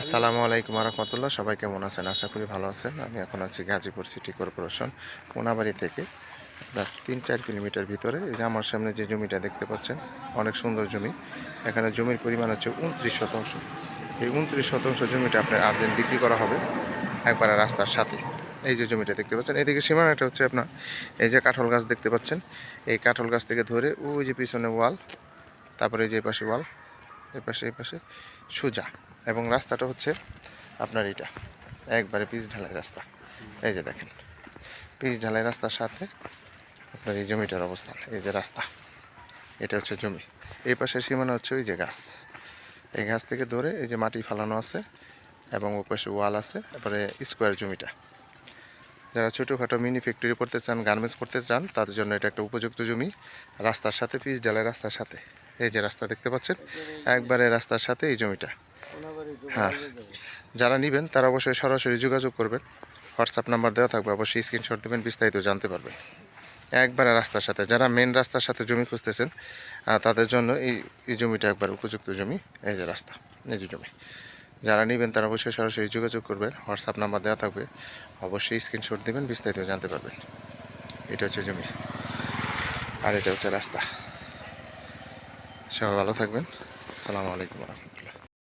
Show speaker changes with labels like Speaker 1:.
Speaker 1: আসসালামু আলাইকুম রহমতুল্লাহ। সবাই কেমন আছেন? আশা করি ভালো আছেন। আমি এখন আছি গাজীপুর সিটি কর্পোরেশন কোনাবাড়ি থেকে প্রায় 3-4 কিলোমিটার ভিতরে। এই যে আমার সামনে যে জমিটা দেখতে পাচ্ছেন, অনেক সুন্দর জমি। এখানে জমির পরিমাণ হচ্ছে 29 শতাংশ। এই 29 শতাংশ জমিটা আপনার আর্জেন্ট বিক্রি করা হবে একবারে রাস্তার সাথে। এই যে জমিটা দেখতে পাচ্ছেন, এদিকে সীমানাটা হচ্ছে আপনার এই যে কাঁঠাল গাছ দেখতে পাচ্ছেন, এই কাঁঠাল গাছ থেকে ধরে ওই যে পিছনে ওয়াল, তারপরে এই যে পাশে ওয়াল, এই পাশে সোজা। এবং রাস্তাটা হচ্ছে আপনার এটা একবারে পিচ ঢালাই রাস্তা। এই যে দেখেন, পিচ ঢালাই রাস্তার সাথে আপনার এই জমিটার অবস্থান। এই যে রাস্তা, এটা হচ্ছে জমি। এই পাশের সীমানা হচ্ছে ওই যে গাছ, এই গাছ থেকে ধরে এই যে মাটি ফালানো আছে এবং ওই পাশে ওয়াল আছে। তারপরে স্কোয়ার জমিটা, যারা ছোটোখাটো মিনি ফ্যাক্টরি করতে চান, গার্মেন্টস করতে চান, তাদের জন্য এটা একটা উপযুক্ত জমি। রাস্তার সাথে, পিচ ঢালাই রাস্তার সাথে। এই যে রাস্তা দেখতে পাচ্ছেন, একবারে রাস্তার সাথে এই জমিটা। হ্যাঁ, যারা নেবেন তারা অবশ্যই সরাসরি যোগাযোগ করবেন। হোয়াটসঅ্যাপ নাম্বার দেওয়া থাকবে, অবশ্যই স্ক্রিনশট দেবেন, বিস্তারিত জানতে পারবেন। একবারে রাস্তার সাথে, যারা মেন রাস্তার সাথে জমি খুঁজতেছেন তাদের জন্য এই জমিটা একবার উপযুক্ত জমি। এই যে রাস্তা, এই যে জমি। যারা নেবেন তারা অবশ্যই সরাসরি যোগাযোগ করবেন, হোয়াটসঅ্যাপ নাম্বার দেওয়া থাকবে, অবশ্যই স্ক্রিনশট দেবেন, বিস্তারিত জানতে পারবেন। এটা হচ্ছে জমি আর এটা হচ্ছে রাস্তা। সবাই ভালো থাকবেন। আসসালামু আলাইকুম।